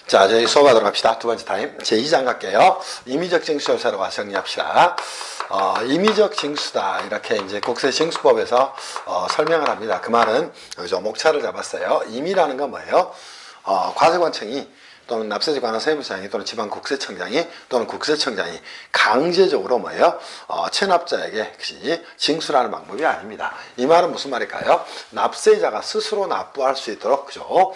자, 저희 수업하도록 합시다. 두 번째 타임. 제2장 갈게요. 임의적 징수절차로 정리합시다. 임의적 징수다. 이렇게 이제 국세징수법에서 설명을 합니다. 그 말은 여기서 목차를 잡았어요. 임의라는 건 뭐예요? 과세관청이 또는 납세지관은 세무서장이 또는 지방국세청장이 또는 국세청장이 강제적으로 뭐예요? 체납자에게 징수라는 방법이 아닙니다. 이 말은 무슨 말일까요? 납세자가 스스로 납부할 수 있도록 그죠?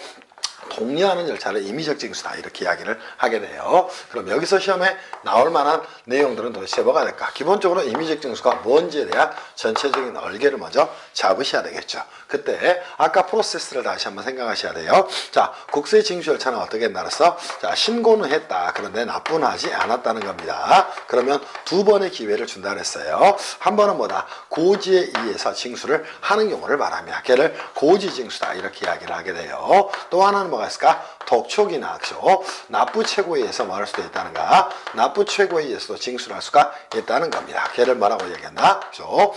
독려하는 절차를 임의적 징수다 이렇게 이야기를 하게 돼요. 그럼 여기서 시험에 나올 만한 내용들은 도대체 뭐가 될까? 기본적으로 임의적 징수가 뭔지에 대한 전체적인 얼개를 먼저 잡으셔야 되겠죠. 그때 아까 프로세스를 다시 한번 생각하셔야 돼요. 자, 국세 징수 절차는 어떻게 나눠서 자, 신고는 했다. 그런데 납부는 하지 않았다는 겁니다. 그러면 두 번의 기회를 준다 그랬어요. 한 번은 뭐다? 고지에 의해서 징수를 하는 경우를 말합니다. 걔를 고지 징수다 이렇게 이야기를 하게 돼요. 또 하나는 뭐가 있을까? 독촉이나 그죠? 납부 최고에 의해서 뭐 할 수도 있다는가? 납부 최고에 의해서도 징수를 할 수가 있다는 겁니다. 걔를 뭐라고 얘기했나? 그죠?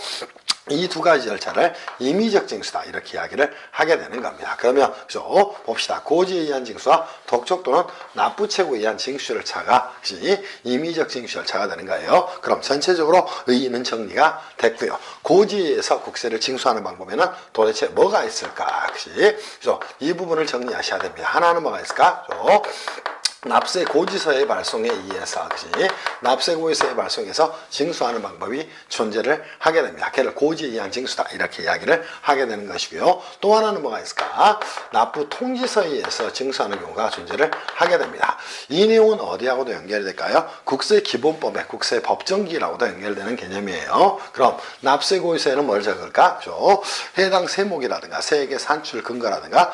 이 두 가지 절차를 임의적 징수다 이렇게 이야기를 하게 되는 겁니다. 그러면 그죠? 봅시다. 고지에 의한 징수와 독촉 또는 납부 최고에 의한 징수 절차가 임의적 징수 절차가 되는 거예요. 그럼 전체적으로 의의는 정리가 됐고요. 고지에 의해서 국세를 징수하는 방법에는 도대체 뭐가 있을까? 그래서 이 부분을 정리하셔야 됩니다. 하나는 뭐가 있을까? 그죠? 납세 고지서의 발송에 의해서 납세 고지서의 발송에서 징수하는 방법이 존재를 하게 됩니다. 걔를 고지에 의한 징수다 이렇게 이야기를 하게 되는 것이고요. 또 하나는 뭐가 있을까? 납부 통지서에 의해서 징수하는 경우가 존재를 하게 됩니다. 이 내용은 어디하고도 연결이 될까요? 국세기본법의 국세법정기라고도 연결되는 개념이에요. 그럼 납세 고지서에는 뭘 적을까? 해당 세목이라든가 세액의 산출 근거라든가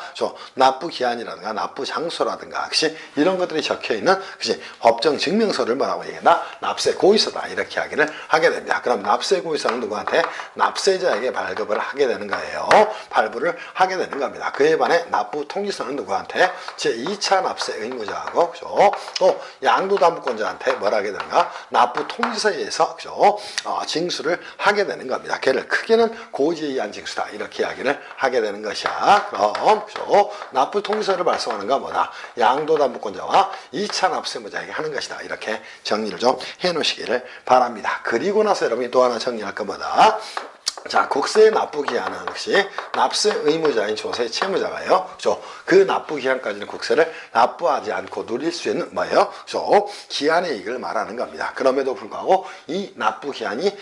납부 기한이라든가 납부 장소라든가 이런 것들이 적혀있는 법정 증명서를 뭐라고 얘기한다? 납세 고의서다 이렇게 이야기를 하게 됩니다. 그럼 납세 고의서는 누구한테? 납세자에게 발급을 하게 되는 거예요. 발부를 하게 되는 겁니다. 그에 반해 납부 통지서는 누구한테? 제2차 납세 의무자하고 또 양도담보권자한테 뭐라 하게 되는가? 납부 통지서에 의해서 징수를 하게 되는 겁니다. 걔를 크게는 고지에 의한 징수다 이렇게 이야기를 하게 되는 것이야. 그럼 납부 통지서를 발송하는 건 뭐다? 양도담보권자와 2차 납세무자에게 하는 것이다. 이렇게 정리를 좀 해놓으시기를 바랍니다. 그리고 나서 여러분이 또 하나 정리할 건 뭐다? 자, 국세 납부 기한은 납세 의무자인 조세 채무자가요. 그 납부 기한까지는 국세를 납부하지 않고 누릴 수 있는 뭐예요? 기한의 이익을 말하는 겁니다. 그럼에도 불구하고 이 납부 기한이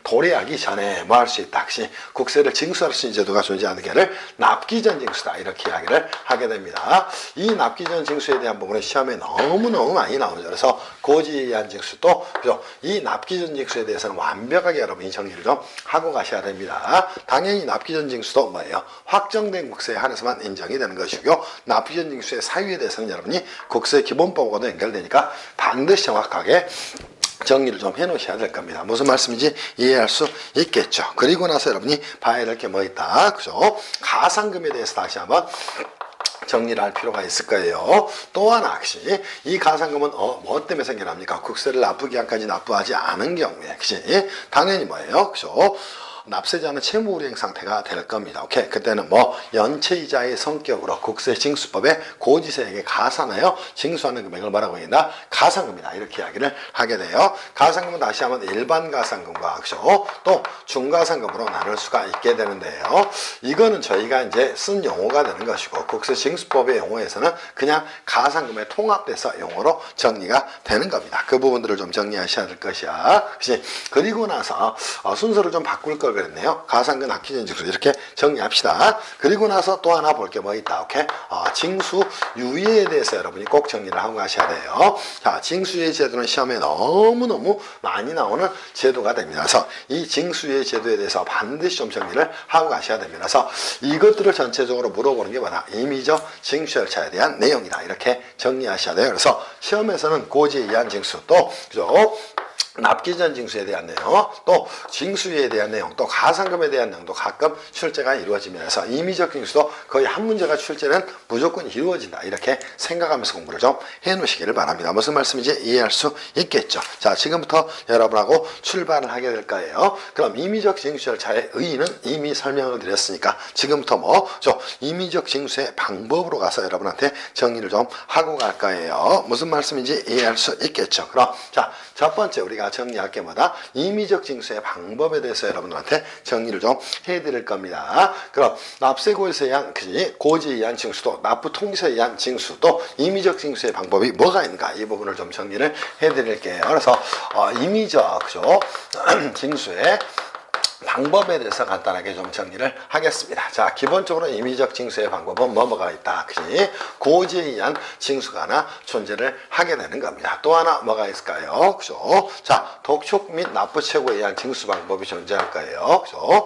도래하기 전에 뭐 할 수 있다. 국세를 징수할 수 있는 제도가 존재하는 게를 납기전 징수다. 이렇게 이야기를 하게 됩니다. 이 납기전 징수에 대한 부분은 시험에 너무너무 많이 나오죠. 그래서 고지에 의한 징수도 이 납기전 징수에 대해서는 완벽하게 여러분이 정리를 좀 하고 가셔야 됩니다. 당연히 납기전 징수도 뭐예요? 확정된 국세에 한해서만 인정이 되는 것이고요. 납기전 징수의 사유에 대해서는 여러분이 국세기본법과도 연결되니까 반드시 정확하게 정리를 좀 해놓으셔야 될 겁니다. 무슨 말씀인지 이해할 수 있겠죠. 그리고 나서 여러분이 봐야 될 게 뭐 있다. 가상금에 대해서 다시 한번 정리를 할 필요가 있을 거예요. 또 하나 이 가상금은 뭐 때문에 생겨납니까? 국세를 납부 기한까지 납부하지 않은 경우에 당연히 뭐예요? 납세자는 채무불이행 상태가 될 겁니다. 오케이. 그때는 연체이자의 성격으로 국세징수법의 고지세액에 가산하여 징수하는 금액을 뭐라고 했나? 가상금이다. 이렇게 이야기를 하게 돼요. 가상금은 다시 한번 일반 가상금과 또 중가상금으로 나눌 수가 있게 되는데요. 이거는 저희가 이제 쓴 용어가 되는 것이고 국세징수법의 용어에서는 그냥 가상금에 통합돼서 용어로 정리가 되는 겁니다. 그 부분들을 좀 정리하셔야 될 것이야. 그리고 나서 순서를 좀 바꿀 걸 그랬네요. 가상금, 납기전 징수 이렇게 정리합시다. 그리고 나서 또 하나 볼 게 뭐 있다. 오케이? 징수 유예에 대해서 여러분이 꼭 정리를 하고 가셔야 돼요. 자, 징수유예 제도는 시험에 너무너무 많이 나오는 제도가 됩니다. 그래서 이 징수유예 제도에 대해서 반드시 좀 정리를 하고 가셔야 됩니다. 그래서 이것들을 전체적으로 물어보는 게 뭐다? 임의적 징수 절차에 대한 내용이다. 이렇게 정리하셔야 돼요. 그래서 시험에서는 고지에 의한 징수 또 납기전 징수에 대한 내용, 또 징수에 대한 내용, 또 가상금에 대한 내용도 가끔 출제가 이루어지면서 임의적 징수도 거의 한 문제가 출제는 무조건 이루어진다. 이렇게 생각하면서 공부를 좀 해놓으시기를 바랍니다. 무슨 말씀인지 이해할 수 있겠죠. 자, 지금부터 여러분하고 출발을 하게 될 거예요. 그럼 임의적 징수 절차의 의의는 이미 설명을 드렸으니까 지금부터 임의적 징수의 방법으로 가서 여러분한테 정리를 좀 하고 갈 거예요. 무슨 말씀인지 이해할 수 있겠죠. 그럼 자, 첫 번째 우리가 정리할 게 뭐다? 임의적 징수의 방법에 대해서 여러분들한테 정리를 좀 해드릴 겁니다. 그럼 납세고지서에 의한 고지에 의한 징수도 납부통지서에 의한 징수도 임의적 징수의 방법이 뭐가 있는가 이 부분을 좀 정리를 해드릴게요. 그래서 임의적 징수의 방법에 대해서 간단하게 좀 정리를 하겠습니다. 자, 기본적으로 임의적 징수의 방법은 뭐가 있다. 그지? 고지에 의한 징수가 하나 존재를 하게 되는 겁니다. 또 하나 뭐가 있을까요? 그죠? 자, 독촉 및 납부채고에 의한 징수 방법이 존재할 거예요. 그죠?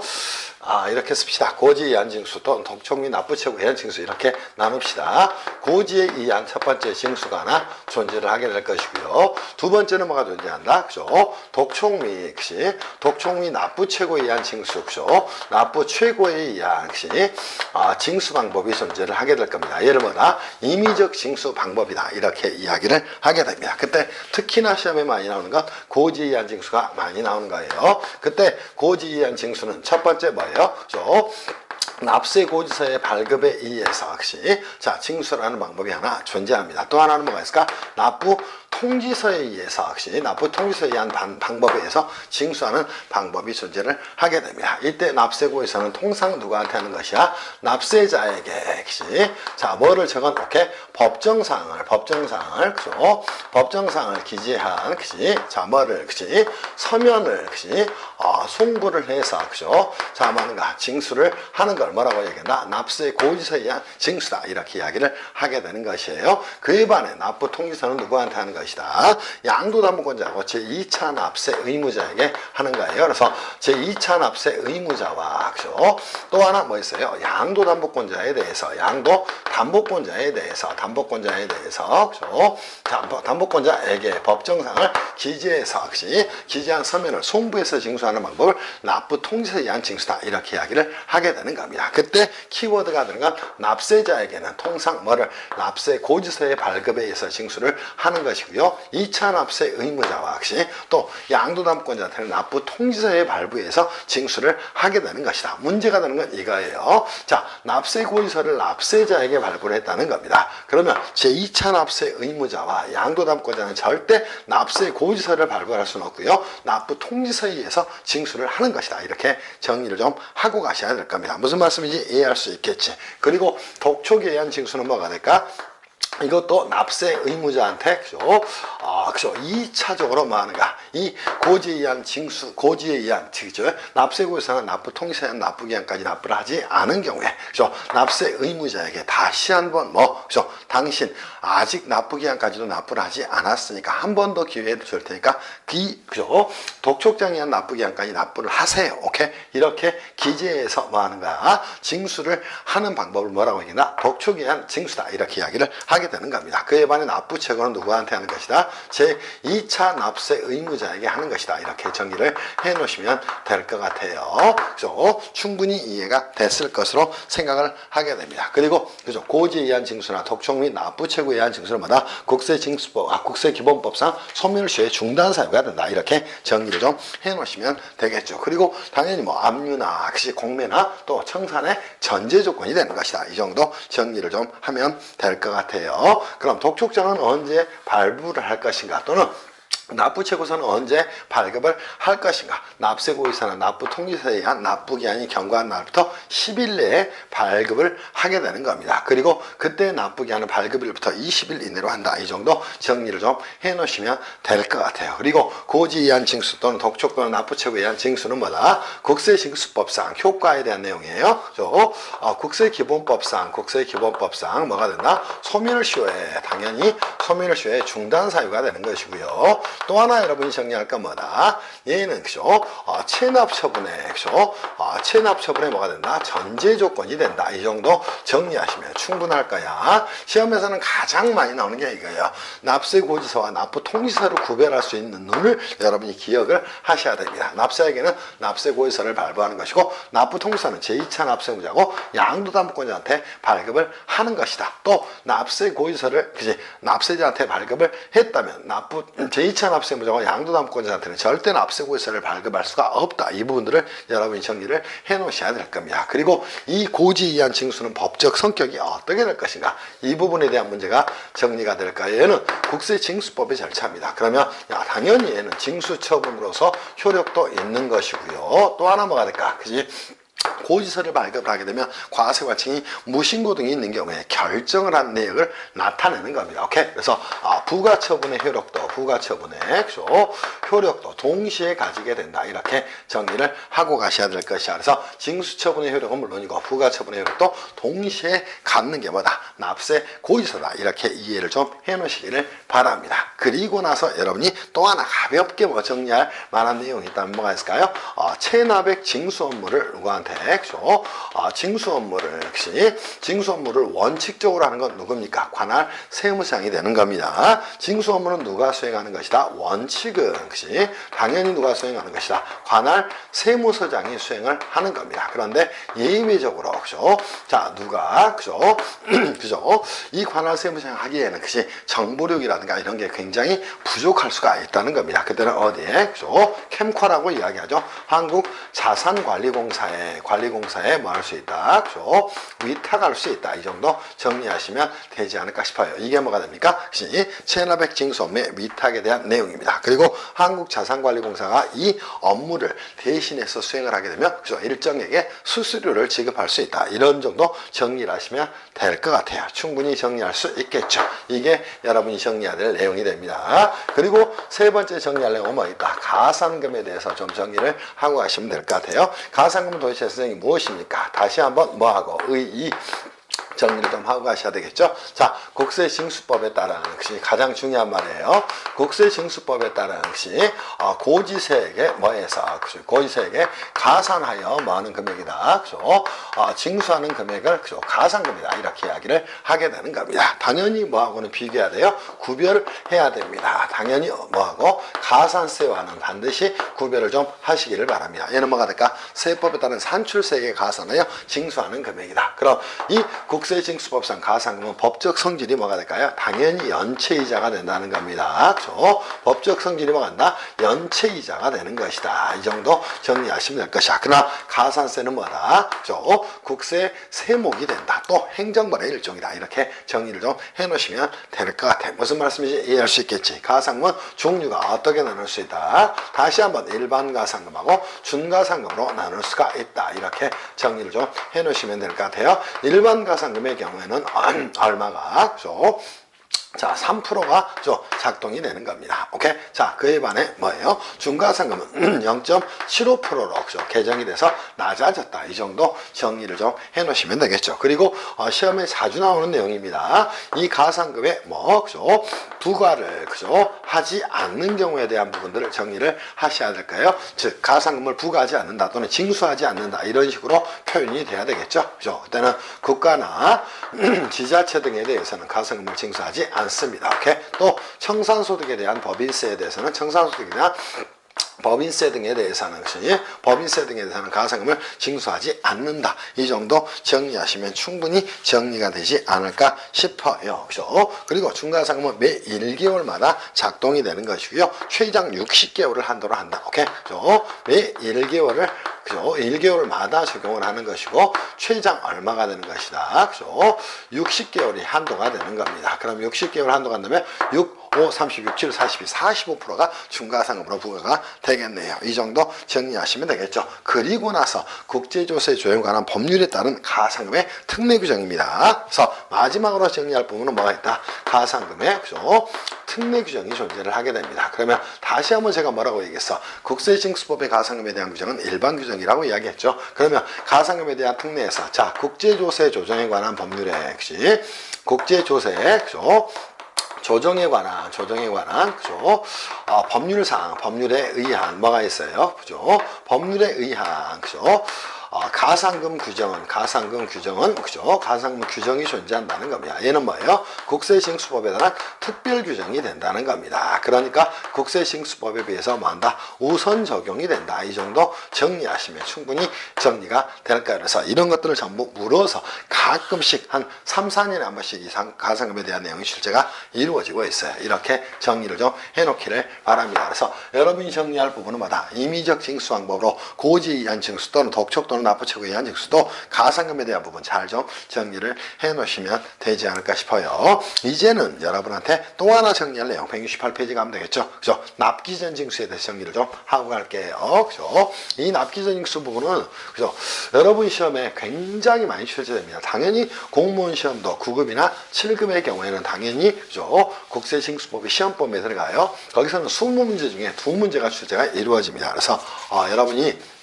이렇게 씁시다. 고지에 의한 징수 또는 독촉 및 납부채고에 의한 징수 이렇게 나눕시다. 고지에 의한 첫 번째 징수가 하나 존재를 하게 될 것이고요. 두 번째는 뭐가 존재한다? 그죠? 독촉 및 납부채고에 의한 징수, 그죠? 납부최고에 의한 징수 방법이 존재를 하게 될 겁니다. 얘를 임의적 징수 방법이다. 이렇게 이야기를 하게 됩니다. 그때 특히나 시험에 많이 나오는 건 고지에 의한 징수가 많이 나오는 거예요. 그때 고지에 의한 징수는 첫 번째 뭐예요? 그죠? 납세고지서의 발급에 의해서 자, 징수라는 방법이 하나 존재합니다. 또 하나는 뭐가 있을까? 납부통지서에 의해서 납부통지서에 의한 방법에 의해서 징수하는 방법이 존재를 하게 됩니다. 이때 납세고지서는 통상 누구한테 하는 것이야? 납세자에게 자, 뭐를 적어놓게? 법정사항을 그죠? 법정사항을 기재한 자, 뭐를 서면을 송부를 해서 그죠? 자, 뭐는가? 징수를 하는 걸 뭐라고 얘기한다? 납세고지서에 의한 징수다. 이렇게 이야기를 하게 되는 것이에요. 그에 반해 납부통지서는 누구한테 하는 것이다? 양도담보권자하고 제2차 납세 의무자에게 하는 거예요. 그래서 제2차 납세 의무자와 그죠? 또 하나 뭐 있어요? 양도담보권자에 대해서 양도담보권자에 대해서 그죠? 담보권자에게 법정상을 기재해서 기재한 서면을 송부해서 징수하는 방법을 납부통지서에 의한 징수다. 이렇게 이야기를 하게 되는 겁니다. 그때 키워드가 들어간 납세자에게는 통상 납세고지서의 발급에 의해서 징수를 하는 것이고요. 2차 납세 의무자와 또 양도담보권자한테는 납부통지서의 발부에서 징수를 하게 되는 것이다. 문제가 되는 건 이거예요. 자, 납세고지서를 납세자에게 발부를 했다는 겁니다. 그러면 제2차 납세 의무자와 양도담보권자는 절대 납세고지서를 발부할 수는 없고요. 납부통지서에 의해서 징수를 하는 것이다. 이렇게 정리를 좀 하고 가셔야 될 겁니다. 무슨 말씀인지 이해할 수 있겠지. 그리고 독촉에 의한 징수는 뭐가 될까? 이것도 납세 의무자한테 그죠? 2차적으로 뭐 하는가? 이 고지에 의한 징수, 고지에 의한 그죠? 납세고지서는 납부통지서에 의한 납부기한까지 납부를 하지 않은 경우에 그죠? 납세 의무자에게 다시 한번 그죠? 당신 아직 납부기한까지도 납부를 하지 않았으니까 한 번 더 기회를 줄 테니까 그죠? 독촉장에 의한 납부기한까지 납부를 하세요. 오케이? 이렇게 기재해서 뭐 하는가? 징수를 하는 방법을 뭐라고 얘기하나? 독촉에 의한 징수다. 이렇게 이야기를 하게 되는 겁니다. 그에 반해 납부채권은 누구한테 하는 것이다? 제2차 납세 의무자에게 하는 것이다. 이렇게 정리를 해 놓으시면 될 것 같아요. 그죠? 충분히 이해가 됐을 것으로 생각을 하게 됩니다. 그리고 그죠? 고지에 의한 징수나 독촉 및 납부채권에 의한 징수는 마다 국세기본법상 소멸시효의 중단 사유가 된다. 이렇게 정리를 좀 해 놓으시면 되겠죠. 그리고 당연히 압류나 공매나 또 청산의 전제 조건이 되는 것이다. 이 정도 정리를 좀 하면 될 것 같아요. 그럼 독촉장은 언제 발부를 할 것인가? 또는 납부채고서는 언제 발급을 할 것인가? 납세고지서나 납부통지서에 의한 납부기한이 경과한 날부터 10일 내에 발급을 하게 되는 겁니다. 그리고 그때 납부기한은 발급일부터 20일 이내로 한다. 이 정도 정리를 좀 해놓으시면 될 것 같아요. 그리고 고지에 의한 징수 또는 독촉 또는 납부채고에 의한 징수는 뭐다? 국세징수법상 효과에 대한 내용이에요. 국세기본법상 뭐가 된다? 소멸시효에 당연히 소멸시효의 중단 사유가 되는 것이고요. 또 하나 여러분이 정리할 건 뭐다? 얘는 그죠? 체납 처분에 그죠? 체납 처분에 뭐가 된다? 전제 조건이 된다. 이 정도 정리하시면 충분할 거야. 시험에서는 가장 많이 나오는 게 이거예요. 납세 고지서와 납부 통지서를 구별할 수 있는 눈을 여러분이 기억을 하셔야 됩니다. 납세에게는 납세 고지서를 발부하는 것이고 납부 통지서는 제2차 납세무자고 양도담보권자한테 발급을 하는 것이다. 또 납세 고지서를 납세자한테 발급을 했다면 제2차 납세무자와 양도담보권자한테는 절대 납세 고지서를 발급할 수가 없다. 이 부분들을 여러분이 정리를 해 놓으셔야 될 겁니다. 그리고 이 고지이한 징수는 법적 성격이 어떻게 될 것인가, 이 부분에 대한 문제가 정리가 될까요? 얘는 국세징수법의 절차입니다. 그러면 당연히 얘는 징수처분으로서 효력도 있는 것이고요. 또 하나 뭐가 될까? 그지? 고지서를 발급을 하게 되면 과세관청이 무신고 등이 있는 경우에 결정을 한 내역을 나타내는 겁니다. 오케이? 그래서 부가처분의 효력도 효력도 동시에 가지게 된다. 이렇게 정리를 하고 가셔야 될 것이야. 그래서 징수처분의 효력은 물론이고 부가처분의 효력도 동시에 갖는 게 뭐다? 납세 고지서다. 이렇게 이해를 좀 해놓으시기를 바랍니다. 그리고 나서 여러분이 또 하나 가볍게 정리할 만한 내용이 있다면 뭐가 있을까요? 체납액 징수 업무를 누구한테 징수 업무를 원칙적으로 하는 건 누굽니까? 관할 세무상이 되는 겁니다. 징수 업무는 누가 수행하는 것이다? 원칙은 당연히 누가 수행하는 것이다? 관할 세무서장이 수행을 하는 겁니다. 그런데 예외적으로 자, 누가 이 관할 세무상 하기에는 정보력이라든가 이런 게 굉장히 부족할 수가 있다는 겁니다. 그때는 어디에 캠코라고 이야기하죠. 한국자산관리공사에 뭐 할 수 있다? 위탁할 수 있다. 이 정도 정리하시면 되지 않을까 싶어요. 이게 뭐가 됩니까? 체납액 징수 업무의 위탁에 대한 내용입니다. 그리고 한국자산관리공사가 이 업무를 대신해서 수행을 하게 되면 일정에게 수수료를 지급할 수 있다. 이런 정도 정리를 하시면 될 것 같아요. 충분히 정리할 수 있겠죠. 이게 여러분이 정리해야 될 내용이 됩니다. 그리고 세 번째 정리할 내용은 뭐 있다? 가산금에 대해서 좀 정리를 하고 가시면 될 것 같아요. 가산금은 도대체 선생님이 무엇입니까? 다시 한번 정리를 좀 하고 가셔야 되겠죠. 자, 국세징수법에 따른 가장 중요한 말이에요. 국세징수법에 따른 고지세액에 고지세액에 가산하여 하는 금액이다. 징수하는 금액을 가산금이다. 이렇게 이야기를 하게 되는 겁니다. 당연히 뭐하고는 비교해야 돼요? 구별해야 됩니다. 당연히 가산세와는 반드시 구별을 좀 하시기를 바랍니다. 얘는 뭐가 될까? 세법에 따른 산출세액에 가산하여 징수하는 금액이다. 그럼 이 국세징수법상 가산금은 법적 성질이 뭐가 될까요? 당연히 연체이자가 된다는 겁니다. 법적 성질이 뭐가 된다? 연체이자가 되는 것이다. 이 정도 정리하시면 될 것이야. 그러나 가산세는 뭐다? 국세 세목이 된다. 또 행정벌의 일종이다. 이렇게 정리를 좀 해놓으시면 될 것 같아요. 무슨 말씀인지 이해할 수 있겠지. 가산금은 종류가 어떻게 나눌 수 있다? 다시 한번 일반 가산금하고 준가산금으로 나눌 수가 있다. 이렇게 정리를 좀 해놓으시면 될 것 같아요. 일반 가산금의 경우에는 얼마가 3%가 작동이 되는 겁니다. 오케이? 자, 그에 반해 뭐예요? 중가상금은 0.75%로 개정이 돼서 낮아졌다. 이 정도 정리를 좀 해놓으시면 되겠죠. 그리고 시험에 자주 나오는 내용입니다. 이 가상금에 부과를 하지 않는 경우에 대한 부분들을 정리를 하셔야 될까요? 즉 가상금을 부과하지 않는다 또는 징수하지 않는다 이런 식으로 표현이 돼야 되겠죠. 그때는 국가나 지자체 등에 대해서는 가상금을 징수하지 않습니다. 오케이? 또 청산소득에 대한 법인세에 대해서는 청산소득이나 법인세 등에 대해서는 가산금을 징수하지 않는다. 이 정도 정리하시면 충분히 정리가 되지 않을까 싶어요. 그리고 중가상금은 매 1개월마다 작동이 되는 것이고요. 최장 60개월을 한도로 한다. 오케이? 매 1개월마다 적용을 하는 것이고 최장 얼마가 되는 것이다. 60개월이 한도가 되는 겁니다. 그럼 60개월 한도가 된다면 5, 36, 7, 42, 45%가 중가상금으로 부과가 되겠네요. 이 정도 정리하시면 되겠죠. 그리고 나서 국제조세 조정에 관한 법률에 따른 가상금의 특례 규정입니다. 그래서 마지막으로 정리할 부분은 뭐가 있다? 가상금의 특례 규정이 존재를 하게 됩니다. 그러면 다시 한번 제가 뭐라고 얘기했어? 국세징수법의 가상금에 대한 규정은 일반 규정이라고 이야기했죠. 그러면 가상금에 대한 특례에서 조정에 관한, 그죠? 법률상, 법률에 의한 뭐가 있어요? 그죠? 법률에 의한, 그죠? 가상금 규정은 그죠? 가상금 규정이 존재한다는 겁니다. 얘는 뭐예요? 국세징수법에 관한 특별 규정이 된다는 겁니다. 그러니까 국세징수법에 비해서 뭐한다? 우선 적용이 된다. 이 정도 정리하시면 충분히 정리가 될 거예요. 그래서 이런 것들을 전부 물어서 가끔씩 한 3, 4년에 한 번씩 이상 가상금에 대한 내용이 실제가 이루어지고 있어요. 이렇게 정리를 좀 해놓기를 바랍니다. 그래서 여러분이 정리할 부분은 뭐다? 임의적 징수 방법으로 고지에 의한 징수 또는 독촉 또는 납부처구에 의한 징수도 가상금에 대한 부분 잘 좀 정리를 해 놓으시면 되지 않을까 싶어요. 이제는 여러분한테 또 하나 정리할 내용 168페이지 가면 되겠죠. 그죠? 납기전 징수에 대해서 정리를 좀 하고 갈게요. 그죠? 이 납기전 징수 부분은 그죠? 여러분 시험에 굉장히 많이 출제됩니다. 당연히 공무원 시험도 9급이나 7급의 경우에는 당연히 그죠? 국세징수법이 시험범위에 들어가요. 거기서는 20문제 중에 2문제가 출제가 이루어집니다. 그래서 여러분이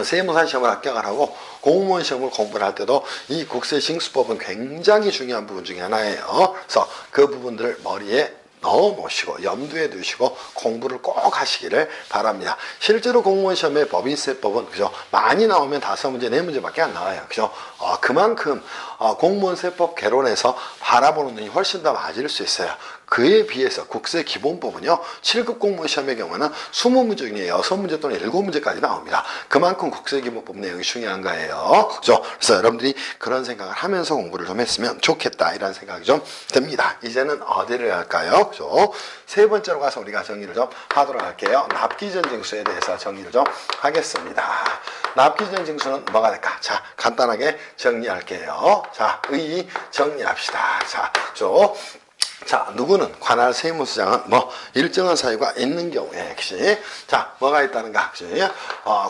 세무사 시험을 합격을 하고 공무원 시험을 공부를 할 때도 이 국세징수법은 굉장히 중요한 부분 중에 하나예요. 그래서 그 부분들을 머리에 넣어 놓으시고 염두에 두시고 공부를 꼭 하시기를 바랍니다. 실제로 공무원 시험의 법인세법은 그죠? 많이 나오면 5문제, 4문제밖에 안 나와요. 그죠? 그만큼 공무원 세법 개론에서 바라보는 눈이 훨씬 더 맞을 수 있어요. 그에 비해서 국세기본법은요, 7급 공무원 시험의 경우는 20문제 중에 6문제 또는 7문제까지 나옵니다. 그만큼 국세기본법 내용이 중요한 거예요. 그죠? 그래서 여러분들이 그런 생각을 하면서 공부를 좀 했으면 좋겠다, 이런 생각이 좀 듭니다. 이제는 어디를 할까요? 그죠? 세 번째로 가서 우리가 정리를 좀 하도록 할게요. 납기전 징수에 대해서 정리를 좀 하겠습니다. 납기전 징수는 뭐가 될까? 자, 간단하게 정리할게요. 자, 의 정리합시다. 자, 누구는 관할 세무서장은 뭐 일정한 사유가 있는 경우에 자, 뭐가 있다는가?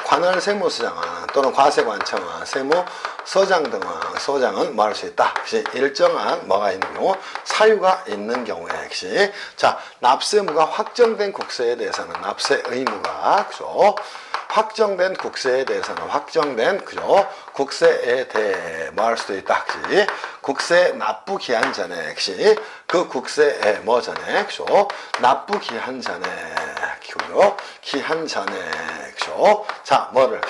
관할 세무서장은 또는 과세관청은 세무서장 등은 소장은 뭐 할 수 있다? 일정한 뭐가 있는 경우, 사유가 있는 경우에 자, 납세무가 확정된 국세에 대해서는 납세 의무가 그죠? 확정된 국세에 대해서는 그죠? 국세에 대해 뭐 할 수도 있다. 국세 납부 기한 전에 그 국세에 뭐 전에 그죠? 납부 기한 전에 그죠? 기한 전에 그죠? 자, 뭐를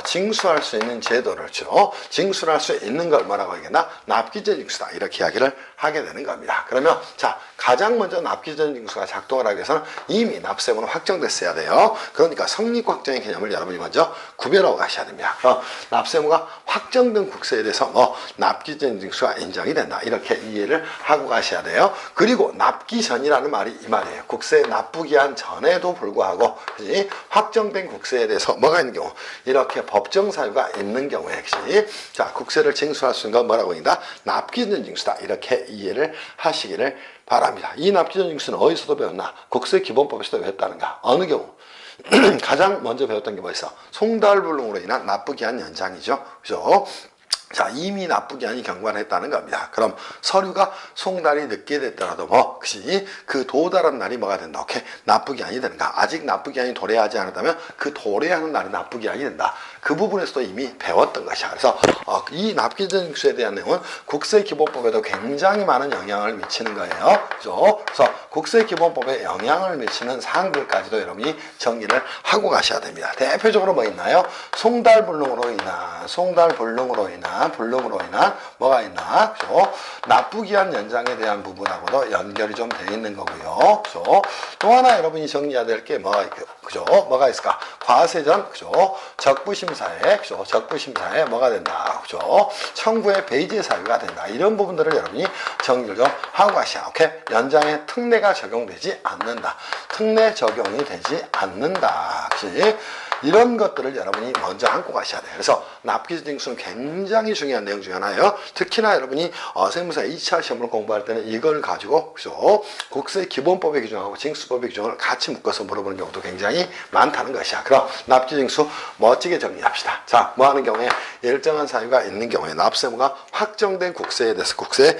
징수할 수 있는 제도를 징수할 수 있는 걸 뭐라고 하겠나? 납기전 징수다. 이렇게 이야기를 하게 되는 겁니다. 그러면 자, 가장 먼저 납기전 징수가 작동을 하기 위해서는 이미 납세무는 확정됐어야 돼요. 그러니까 성립 확정의 개념을 여러분이 먼저 구별하고 가셔야 됩니다. 그럼 납세무가 확정된 국세에 대해서 뭐 납기전 징수가 인정이 된다. 이렇게 이해를 하고 가셔야 돼요. 그리고 납기 전이라는 말이 이 말이에요. 국세 납부 기한 전에도 불구하고 확정된 국세에 대해서 뭐가 있는 경우, 이렇게 법정 사유가 있는 경우에 자, 국세를 징수할 수 있는 건 뭐라고 합니다? 납기전 징수다. 이렇게 이해를 하시기를 바랍니다. 이 납기전 징수는 어디서도 배웠나? 국세기본법에서도 배웠다는가? 어느 경우? 가장 먼저 배웠던 게 뭐 있어? 송달불능으로 인한 납부기한 연장이죠. 그죠? 자, 이미 납부기한이 경과했다는 겁니다. 그럼 서류가 송달이 늦게 됐더라도 뭐 그 도달한 날이 뭐가 된다? 오케이, 납부기한이 되는가? 아직 납부기한이 도래하지 않았다면 그 도래하는 날이 납부기한이 된다. 그 부분에서도 이미 배웠던 것이야. 그래서 이 납기전 징수에 대한 내용은 국세기본법에도 굉장히 많은 영향을 미치는 거예요. 그죠? 그래서 국세기본법에 영향을 미치는 사항들까지도 여러분이 정리를 하고 가셔야 됩니다. 대표적으로 뭐 있나요? 송달불능으로 인한 뭐가 있나? 그죠? 납부기한 연장에 대한 부분하고도 연결이 좀 돼 있는 거고요. 그죠? 또 하나 여러분이 정리해야 될 게 그죠? 뭐가 있을까? 과세전, 그죠? 적부심사에, 그죠? 적부심사에 뭐가 된다? 그죠? 청구의 배제 사유가 된다. 이런 부분들을 여러분이 정리를 좀 하고 가셔야. 오케이? 연장에 특례가 적용되지 않는다. 특례 적용이 되지 않는다. 그치? 이런 것들을 여러분이 먼저 안고 가셔야 돼요. 그래서 납기전 징수는 굉장히 중요한 내용 중에 하나예요. 특히나 여러분이 세무사 2차 시험을 공부할 때는 이걸 가지고 그죠? 국세 기본법의 규정하고 징수법의 규정을 같이 묶어서 물어보는 경우도 굉장히 많다는 것이야. 그럼 납기전 징수 멋지게 정리합시다. 자, 뭐 하는 경우에 일정한 사유가 있는 경우에 납세무가 확정된 국세에 대해서 국세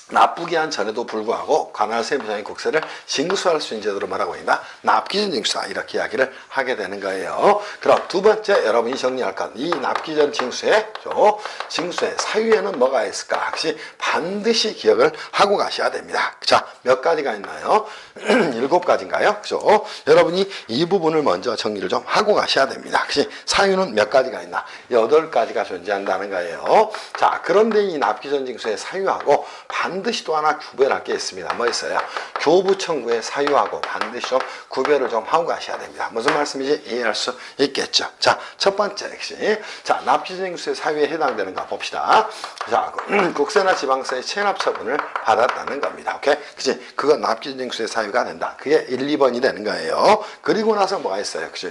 나쁘게 한 전에도 불구하고 관할 세무상의 국세를 징수할 수 있는 제도로 말하고 있다. 납기전 징수다. 이렇게 이야기를 하게 되는 거예요. 그럼 두 번째 여러분이 정리할 건 이 납기전 징수의 사유에는 뭐가 있을까? 혹시 반드시 기억을 하고 가셔야 됩니다. 자, 몇 가지가 있나요? 7가지인가요? 그죠? 여러분이 이 부분을 먼저 정리를 좀 하고 가셔야 됩니다. 혹시 사유는 몇 가지가 있나? 8가지가 존재한다는 거예요. 자, 그런데 이 납기전 징수의 사유하고 반드시 또 하나 구별할 게 있습니다. 뭐 있어요? 교부 청구의 사유하고 반드시 좀 구별을 좀 하고 가셔야 됩니다. 무슨 말씀인지 이해할 수 있겠죠. 자, 첫 번째 역시 자, 납기전 징수의 사유에 해당되는 거 봅시다. 자, 국세나 지방세의 체납 처분을 받았다는 겁니다. 오케이? 그치? 그건 납기전 징수의 사유가 된다. 그게 1, 2번이 되는 거예요. 그리고 나서 뭐가 있어요? 그치?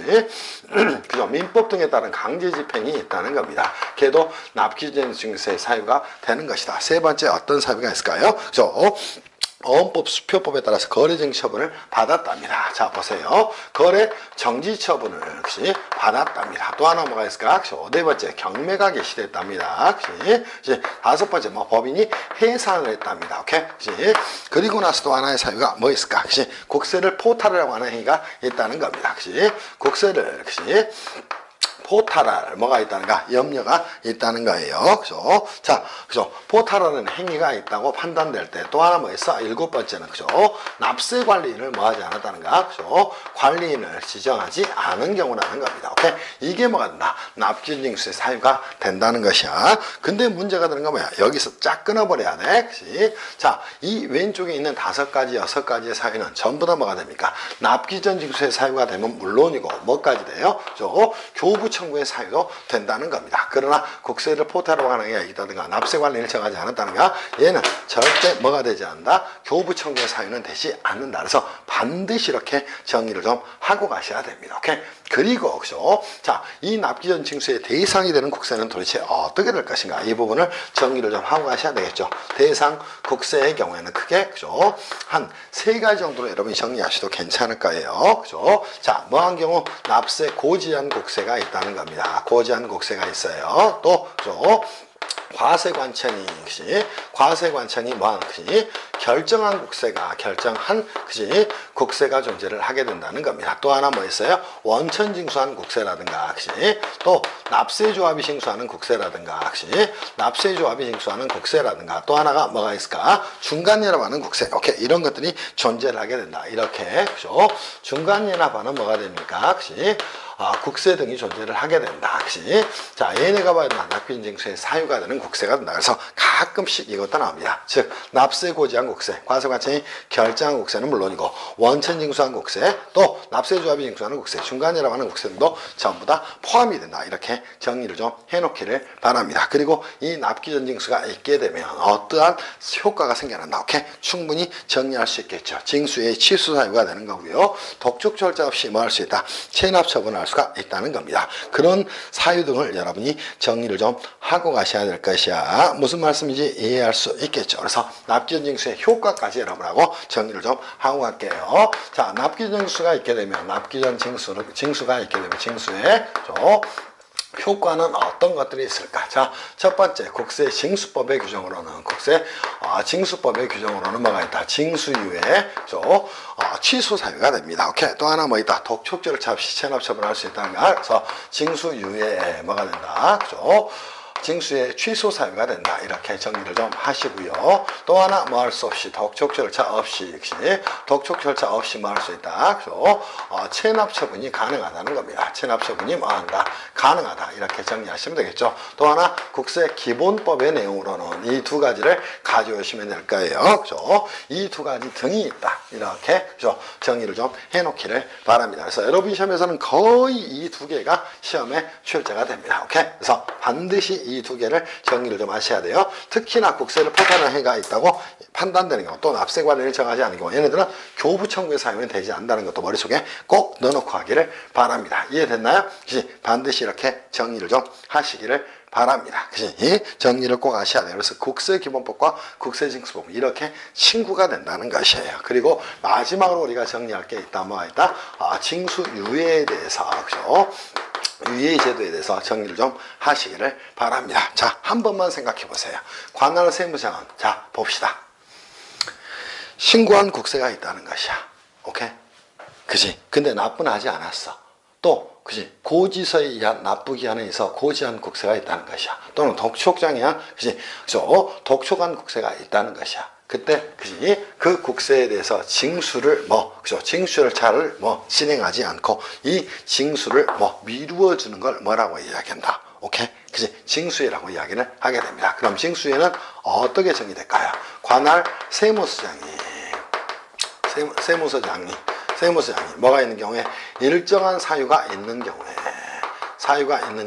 그죠? 민법 등에 따른 강제 집행이 있다는 겁니다. 걔도 납기전 징수의 사유가 되는 것이다. 세 번째 어떤 사유가 있을까요? 그죠? 어원법 수표법에 따라서 거래정지 처분을 받았답니다. 자, 보세요. 거래 정지 처분을 역시 받았답니다. 또 하나 뭐가 있을까? 네 번째 경매가 개시됐답니다. 그치? 다섯 번째 법인이 해산을 했답니다. 오케이? 그치? 그리고 나서 또 하나의 사유가 뭐 있을까? 그치? 국세를 포탈하라고 하는 행위가 있다는 겁니다. 그치? 국세를 그치? 포탈할 뭐가 있다는가? 염려가 있다는 거예요. 그죠? 자, 그죠? 포탈하는 행위가 있다고 판단될 때 또 하나 뭐 있어? 7번째는 그죠? 납세 관리인을 뭐 하지 않았다는가? 그죠? 관리인을 지정하지 않은 경우라는 겁니다. 오케이? 이게 뭐가 된다? 납기전 징수의 사유가 된다는 것이야. 근데 문제가 되는 건 뭐야? 여기서 쫙 끊어버려야 돼. 그치? 자, 이 왼쪽에 있는 5가지, 6가지의 사유는 전부 다 뭐가 됩니까? 납기전 징수의 사유가 되면 물론이고 뭐까지 돼요? 그죠? 교부 청구의 사유도 된다는 겁니다. 그러나 국세를 포탈하고 하는 게 있다든가 납세 관리를 정하지 않았다든가 얘는 절대 뭐가 되지 않는다? 교부 청구의 사유는 되지 않는다. 그래서 반드시 이렇게 정리를 좀 하고 가셔야 됩니다. 오케이? 그리고 그죠? 자, 이 납기전 징수의 대상이 되는 국세는 도대체 어떻게 될 것인가? 이 부분을 정리를 좀 하고 가셔야 되겠죠. 대상 국세의 경우에는 크게 그죠? 한 3가지 정도로 여러분이 정리하셔도 괜찮을 거예요. 그죠? 자, 뭐한 경우 납세 고지한 국세가 있다는 겁니다. 고지한 국세가 있어요. 또 그죠? 과세관청이 그치? 과세관청이 뭐하는 그치? 결정한 그치? 국세가 존재를 하게 된다는 겁니다. 또 하나 뭐 있어요? 원천 징수한 국세라든가 그치? 또 납세조합이 징수하는 국세라든가 그치? 납세조합이 징수하는 국세라든가 또 하나가 뭐가 있을까? 중간연합하는 국세. 오케이, 이런 것들이 존재를 하게 된다. 이렇게 그죠? 중간연합하는 뭐가 됩니까? 그치? 국세 등이 존재를 하게 된다. 그치? 자, 얘네가 봐야 납기전 징수의 사유가 되는 국세가 된다. 그래서 가끔씩 이것도 나옵니다. 즉, 납세 고지한 국세, 과세관청이 결정한 국세는 물론이고, 원천 징수한 국세, 또 납세조합이 징수하는 국세, 중간이라고 국세 등도 전부 다 포함이 된다. 이렇게 정리를 좀 해놓기를 바랍니다. 그리고 이 납기전 징수가 있게 되면 어떠한 효과가 생겨난다. 오케이? 충분히 정리할 수 있겠죠. 징수의 취소 사유가 되는 거고요. 독촉 절차 없이 뭐 할 수 있다? 체납 처분할 수가 있다는 겁니다. 그런 사유 등을 여러분이 정리를 좀 하고 가셔야 될 것이야. 무슨 말씀인지 이해할 수 있겠죠. 그래서 납기전 징수의 효과까지 여러분하고 정리를 좀 하고 갈게요. 자, 납기전 징수가 있게 되면 징수가 있게 되면 징수의 효과는 어떤 것들이 있을까? 자, 첫 번째 국세 징수법의 규정으로는 징수법의 규정으로는 뭐가 있다? 징수유예 취소 사유가 됩니다. 오케이. 또 하나 뭐 있다? 독촉 절차 없이 체납 처분할 수 있다는가? 그래서 징수유예에 뭐가 된다? 그죠? 징수의 취소 사유가 된다. 이렇게 정리를 좀 하시고요. 또 하나 뭐 할 수 없이 독촉 절차 없이 뭐 할 수 있다. 그래서 체납 처분이 가능하다는 겁니다. 체납 처분이 뭐 한다? 가능하다. 이렇게 정리하시면 되겠죠. 또 하나 국세 기본법의 내용으로는 이 2가지를 가져오시면 될 거예요. 그죠? 이 2가지 등이 있다. 이렇게 그죠? 정리를 좀 해놓기를 바랍니다. 그래서 여러분 시험에서는 거의 이 2개가 시험에 출제가 됩니다. 오케이? 그래서 반드시 이 2개를 정리를 좀 하셔야 돼요. 특히나 국세를 포탈하는 행위가 있다고 판단되는 경우, 또 납세 관리를 정하지 않은 경우, 얘네들은 교부 청구의 사유는 되지 않는다는 것도 머릿속에 꼭 넣어놓고 하기를 바랍니다. 이해됐나요? 반드시 이렇게 정리를 좀 하시기를 바랍니다. 그치? 정리를 꼭 하셔야 돼요. 그래서 국세기본법과 국세징수법 이렇게 친구가 된다는 것이에요. 그리고 마지막으로 우리가 정리할 게 있다. 뭐가 있다? 징수유예에 대해서 그죠? 유예 제도에 대해서 정리를 좀 하시기를 바랍니다. 자, 한 번만 생각해 보세요. 관할 세무상은 자 봅시다. 신고한 국세가 있다는 것이야. 오케이? 그지? 근데 납부하지 않았어. 또, 그지? 고지서에 의한 납부기한에 의해서 고지한 국세가 있다는 것이야. 또는 독촉장이야. 그지? 그래서 독촉한 국세가 있다는 것이야. 그때, 그지? 그 국세에 대해서 징수를 그죠? 징수를 잘 진행하지 않고 이 징수를 미루어 주는 걸 뭐라고 이야기한다. 오케이? 그지? 징수회라고 이야기를 하게 됩니다. 그럼 징수회는 어떻게 정의될까요? 관할 세무서장이 뭐가 있는 경우에 일정한 사유가 있는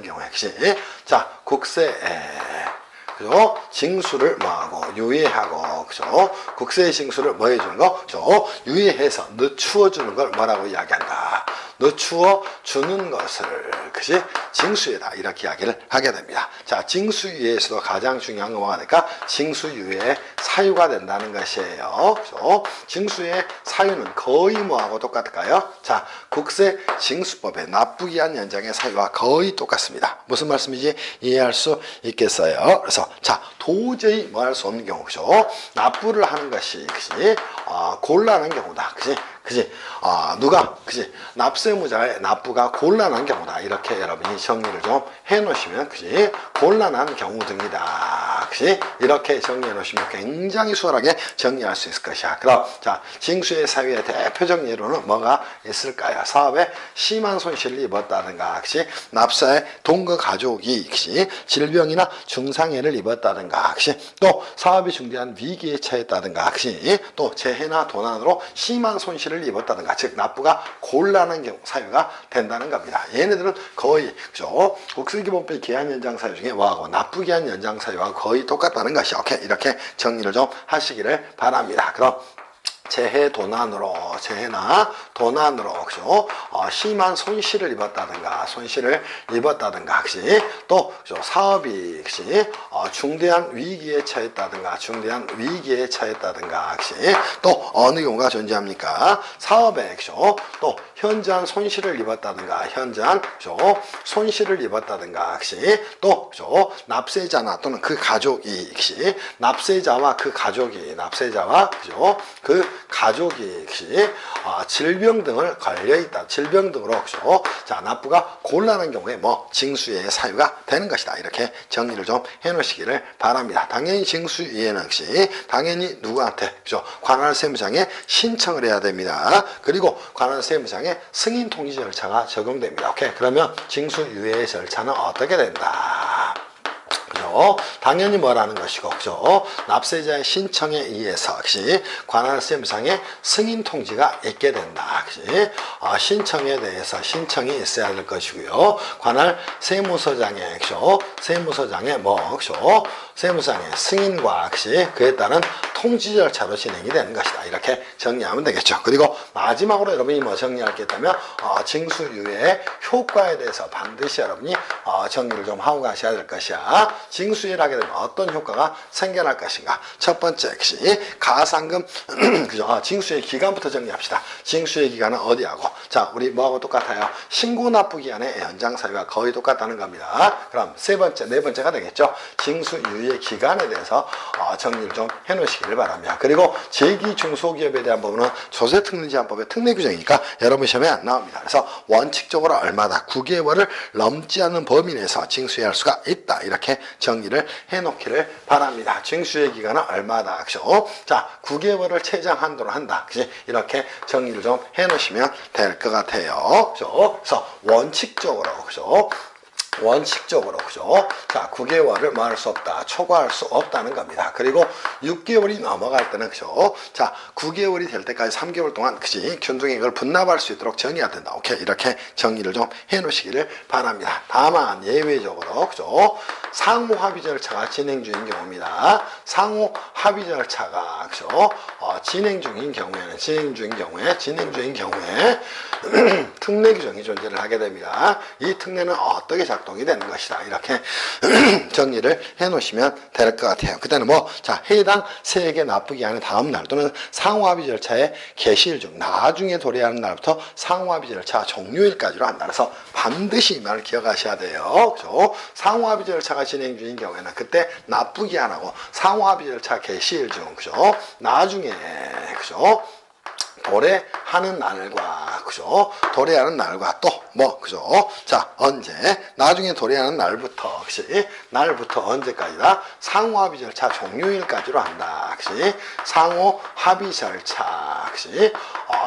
경우에 그치? 자, 국세에 그죠? 징수를 유예하고 그죠? 국세의 징수를 해주는 거 그죠? 유예해서 늦추어 주는 걸 뭐라고 이야기한다. 늦추어 주는 것을 그지? 징수유예다 이렇게 이야기를 하게 됩니다. 자, 징수유예에서도 가장 중요한 건 뭐가 될까? 징수유예의 사유가 된다는 것이에요. 그죠? 징수유예 사유는 거의 뭐하고 똑같을까요? 자, 국세 징수법의 납부기한 연장의 사유와 거의 똑같습니다. 무슨 말씀인지 이해할 수 있겠어요? 그래서 자, 도저히 할 수 없는 경우 그죠? 납부를 하는 것이 그지? 곤란한 경우다. 그지? 누가 그지? 납세무자의 납부가 곤란한 경우다. 이렇게 여러분이 정리를 좀 해놓으시면 그지? 곤란한 경우 등이다. 그지? 이렇게 정리해 놓으시면 굉장히 수월하게 정리할 수 있을 것이야. 그럼 자, 징수의 사유의 대표적 예로는 뭐가 있을까요? 사업에 심한 손실을 입었다든가, 그지? 납사의 동거 가족이 그지? 질병이나 중상해를 입었다든가, 그지? 또 사업이 중대한 위기에 처했다든가, 그지? 또 재해나 도난으로 심한 손실을 입었다든가, 즉 납부가 곤란한 경우 사유가 된다는 겁니다. 얘네들은 거의 그죠? 국세기본법의 기한 연장 사유 중에 뭐하고 납부기한 연장 사유와 거의 똑같다는 것이 오케이? 이렇게 정리를 좀 하시기를 바랍니다. 그럼 재해나 도난으로 그죠? 심한 손실을 입었다든가 그지? 또 그죠? 사업이 그지? 중대한 위기에 처했다든가 그지? 또 어느 경우가 존재합니까? 사업에 그죠? 또 현저한 손실을 입었다든가 그지? 또 그죠? 납세자나 또는 그 가족이 그지? 납세자와 그죠? 그 가족이 질병 등을 걸려있다. 질병 등으로 그죠? 자, 납부가 곤란한 경우에 징수유예 사유가 되는 것이다. 이렇게 정리를 좀 해놓으시기를 바랍니다. 당연히 징수유예는 당연히 누구한테 그죠? 관할 세무장에 신청을 해야 됩니다. 그리고 관할 세무장에 승인 통지 절차가 적용됩니다. 오케이? 그러면 징수유예 절차는 어떻게 된다? 그죠? 당연히 뭐라는 것이고, 그죠? 납세자의 신청에 의해서, 그지? 관할 세무상에 승인 통지가 있게 된다, 그지? 신청에 대해서 신청이 있어야 될 것이고요. 관할 세무서장의, 그죠? 세무서장의 그죠? 세무상의 승인과, 그지? 그에 따른 통지 절차로 진행이 되는 것이다. 이렇게 정리하면 되겠죠. 그리고 마지막으로 여러분이 정리할 게 있다면, 징수유예의 효과에 대해서 반드시 여러분이 정리를 좀 하고 가셔야 될 것이야. 징수유예를 하게 되면 어떤 효과가 생겨날 것인가. 첫 번째, 가상금, 그죠? 징수유예 기간부터 정리합시다. 징수유예 기간은 어디하고? 자, 우리 뭐하고 똑같아요? 신고 납부 기간의 연장 사유가 거의 똑같다는 겁니다. 그럼 세 번째, 네 번째가 되겠죠? 징수유예 기간에 대해서 정리를 좀 해놓으시기를 바랍니다. 그리고 제기 중소기업에 대한 부분은 조세특례제한법의 특례 규정이니까 여러분 시험에 안 나옵니다. 그래서 원칙적으로 얼마다 9개월을 넘지 않는 범위 내에서 징수유예할 수가 있다. 이렇게 정리를 해놓기를 바랍니다. 징수유예 기간은 얼마다. 그죠? 자, 9개월을 최장 한도로 한다. 그지? 이렇게 정리를 좀 해놓으시면 될 것 같아요. 그죠? 그래서 원칙적으로, 그죠? 그죠? 자, 9개월을 할 수 없다. 초과할 수 없다는 겁니다. 그리고 6개월이 넘어갈 때는, 그죠? 자, 9개월이 될 때까지 3개월 동안, 그지? 균등액을 분납할 수 있도록 정해야 된다. 오케이? 이렇게 정리를 좀 해 놓으시기를 바랍니다. 다만, 예외적으로, 그죠? 상호 합의 절차가 진행 중인 경우입니다. 상호 합의 절차가, 그죠? 진행 중인 경우에, 특례 규정이 존재를 하게 됩니다. 이 특례는 어떻게 작동이 되는 것이다. 이렇게 정리를 해 놓으시면 될 것 같아요. 그때는 자, 해당 세액의 납부기한의 다음 날 또는 상호합의 절차의 개시일 중 나중에 도래하는 날부터 상호합의 절차 종료일까지로 한다. 그래서 반드시 이 말을 기억하셔야 돼요. 그죠? 상호합의 절차가 진행 중인 경우에는 그때 납부기한하고 상호합의 절차 개시일 중, 그죠? 나중에, 그죠? 도래하는 날과, 그죠? 도래하는 날과 또 뭐, 그죠? 자, 언제? 나중에 도래하는 날부터, 그치? 날부터 언제까지다? 상호 합의 절차 종료일까지로 한다, 그치? 상호 합의 절차, 그치?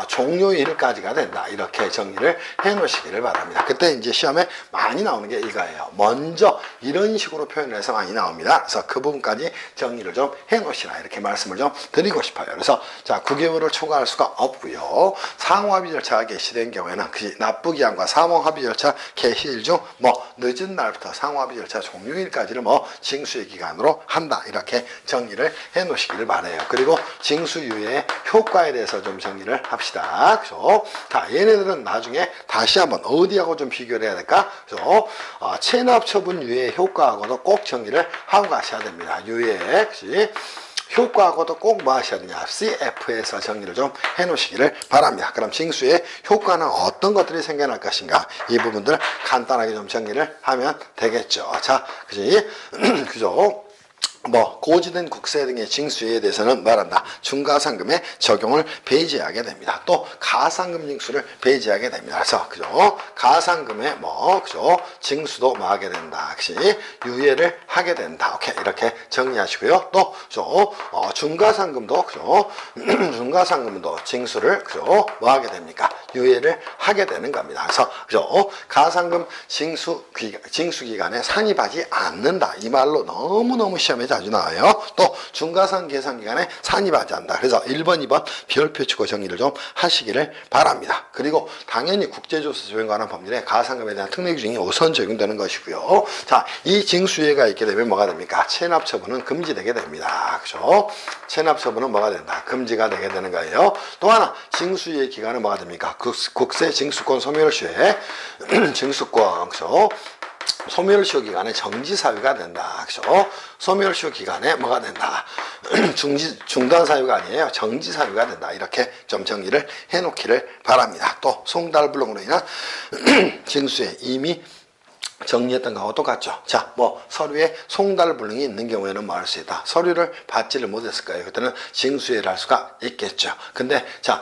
종료일까지가 된다. 이렇게 정리를 해 놓으시기를 바랍니다. 그때 이제 시험에 많이 나오는 게 이거예요. 먼저 이런 식으로 표현을 해서 많이 나옵니다. 그래서 그 부분까지 정리를 좀 해 놓으시라. 이렇게 말씀을 좀 드리고 싶어요. 그래서 자, 9개월을 초과할 수가 없고요. 상호합의 절차가 개시된 경우에는 그 납부기한과 상호합의 절차 개시일 중 뭐 늦은 날부터 상호합의 절차 종료일까지를 뭐 징수의 기간으로 한다. 이렇게 정리를 해 놓으시기를 바라요. 그리고 징수유예의 효과에 대해서 좀 정리를 합시다. 그죠? 자, 얘네들은 나중에 다시 한번 어디하고 좀 비교를 해야 될까? 그죠? 체납 처분 유예의 효과하고도 꼭 정리를 하고 가셔야 됩니다. 유예, 그치? 효과하고도 꼭 뭐 하셔야 되냐? CF에서 정리를 좀 해 놓으시기를 바랍니다. 그럼 징수의 효과는 어떤 것들이 생겨날 것인가? 이 부분들 간단하게 좀 정리를 하면 되겠죠. 자, 그지? 그죠? 뭐 고지된 국세 등의 징수에 대해서는 말한다. 중과상금의 적용을 배제하게 됩니다. 또 가상금 징수를 배제하게 됩니다. 그래서 그죠? 가상금의 뭐 그죠? 징수도 뭐 하게 된다. 그치? 유예를 하게 된다. 오케이. 이렇게 정리하시고요. 또 그죠? 중과상금도 그죠? 중과상금도 징수를 그죠? 뭐 하게 됩니까? 유예를 하게 되는 겁니다. 그래서 그죠? 가상금 징수 기간에 산입하지 않는다. 이 말로 너무너무 시험에 자주 나와요. 또 중과상 계산 기간에 산입하지 않는다. 그래서 1번, 2번 별표 치고 정리를 좀 하시기를 바랍니다. 그리고 당연히 국제조세 조정에 관한 법률에 가상금에 대한 특례 규정이 우선 적용되는 것이고요. 자, 이 징수유예가 있게 되면 뭐가 됩니까? 체납 처분은 금지되게 됩니다. 그죠? 체납 처분은 뭐가 된다? 금지가 되게 되는 거예요. 또 하나, 징수유예 기간은 뭐가 됩니까? 국세 징수권 소멸시효에 징수권, 그죠? 소멸시효 기간에 정지사유가 된다. 그죠? 소멸시효 기간에 뭐가 된다? 중단사유가 아니에요. 정지사유가 된다. 이렇게 좀 정리를 해놓기를 바랍니다. 또 송달불능으로 인한 징수에 이미 정리했던 거하고 똑같죠. 자, 뭐 서류에 송달불능이 있는 경우에는 뭐 할 수 있다. 서류를 받지를 못했을 거예요. 그때는 징수회를 할 수가 있겠죠. 근데 자,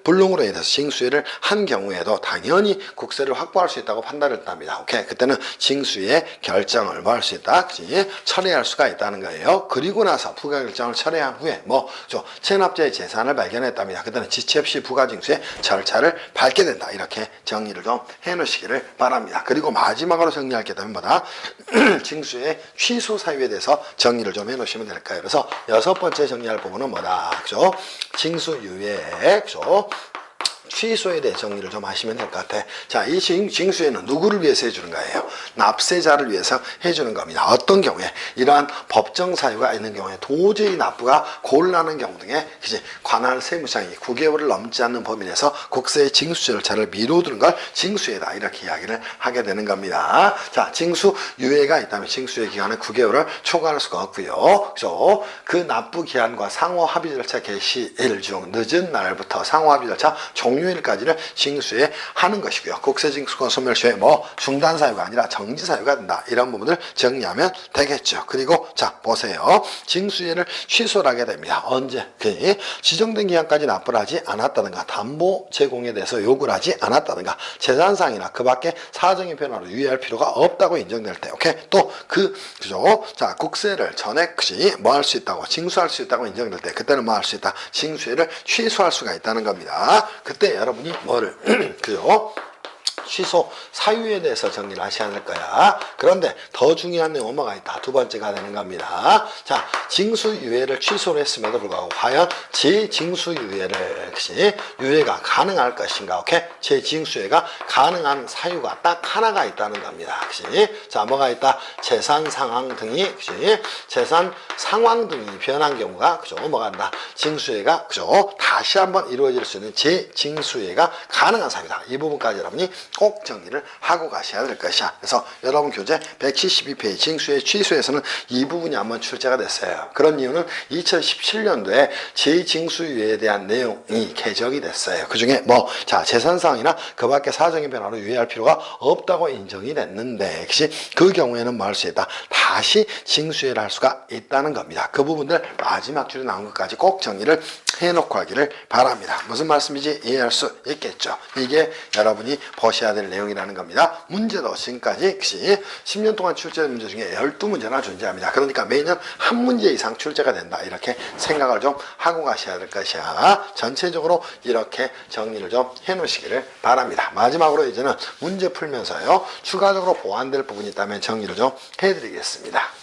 불능으로 인해서 징수회를 한 경우에도 당연히 국세를 확보할 수 있다고 판단을 했답니다. 오케이. 그때는 징수회 결정을 뭐 할 수 있다. 그치? 철회할 수가 있다는 거예요. 그리고 나서 부가결정을 철회한 후에 뭐 체납자의 재산을 발견했답니다. 그때는 지체 없이 부가징수의 절차를 밟게 된다. 이렇게 정리를 좀 해놓으시기를 바랍니다. 그리고 마지막으로 정리할 게 되면 뭐다? 징수의 취소 사유에 대해서 정리를 좀 해놓으시면 될 거예요. 그래서 6번째 정리할 부분은 뭐다? 그죠? 징수유예, 그죠? 취소에 대해 정리를 좀 하시면 될 것 같아. 자, 이 징수에는 누구를 위해서 해주는 거예요? 납세자를 위해서 해주는 겁니다. 어떤 경우에 이러한 법정 사유가 있는 경우에 도저히 납부가 곤란한 경우 등에 이제 관할 세무상이 9개월을 넘지 않는 범위 내에서 국세의 징수 절차를 미루두는 걸 징수유예다. 이렇게 이야기를 하게 되는 겁니다. 자, 징수유예가 있다면 징수유예 기간은 9개월을 초과할 수가 없고요. 그죠? 그 납부 기한과 상호 합의 절차 개시일 중 늦은 날부터 상호 합의 절차 종료일까지를 징수에 하는 것이고요. 국세징수권 소멸시효에 뭐 중단사유가 아니라 정지사유가 된다. 이런 부분을 정리하면 되겠죠. 그리고 자, 보세요. 징수유예를 취소를 하게 됩니다. 언제? 지정된 기한까지 납부를 하지 않았다든가 담보 제공에 대해서 요구를 하지 않았다든가 재산상이나 그 밖에 사정의 변화로 유예할 필요가 없다고 인정될 때. 오케이? 또 그죠? 자, 국세를 전액 뭐 할 수 있다고 징수할 수 있다고 인정될 때 그때는 뭐 할 수 있다? 징수유예를 취소할 수가 있다는 겁니다. 그때 여러분이 뭐를 그죠? 취소 사유에 대해서 정리를 하셔야 될 거야. 그런데 더 중요한 내용은 뭐가 있다. 두 번째가 되는 겁니다. 자, 징수유예를 취소를 했음에도 불구하고 과연 재징수유예를 유예가 가능할 것인가. 오케이? 재징수유예가 가능한 사유가 딱 하나가 있다는 겁니다. 그치? 자, 뭐가 있다? 재산 상황 등이 재산 상황 등이 변한 경우가 그죠? 뭐가 한다? 징수유예가 그죠? 다시 한번 이루어질 수 있는 재징수유예가 가능한 사유다. 이 부분까지 여러분이 꼭 정리를 하고 가셔야 될 것이야. 그래서 여러분 교재 172페이지 징수유예 취소에서는 이 부분이 한번 출제가 됐어요. 그런 이유는 2017년도에 재징수유예에 대한 내용이 개정이 됐어요. 그 중에 뭐 자, 재산상이나 그 밖에 사정의 변화로 유예할 필요가 없다고 인정이 됐는데 그 경우에는 뭐 할 수 있다? 다시 징수유예를 할 수가 있다는 겁니다. 그 부분들 마지막 줄에 나온 것까지 꼭 정리를 해놓고 하기를 바랍니다. 무슨 말씀인지 이해할 수 있겠죠. 이게 여러분이 보셔야 될 내용이라는 겁니다. 문제도 지금까지 10년 동안 출제된 문제 중에 12문제나 존재합니다. 그러니까 매년 한 문제 이상 출제가 된다. 이렇게 생각을 좀 하고 가셔야 될 것이야. 전체적으로 이렇게 정리를 좀 해놓으시기를 바랍니다. 마지막으로 이제는 문제 풀면서요. 추가적으로 보완될 부분이 있다면 정리를 좀 해드리겠습니다.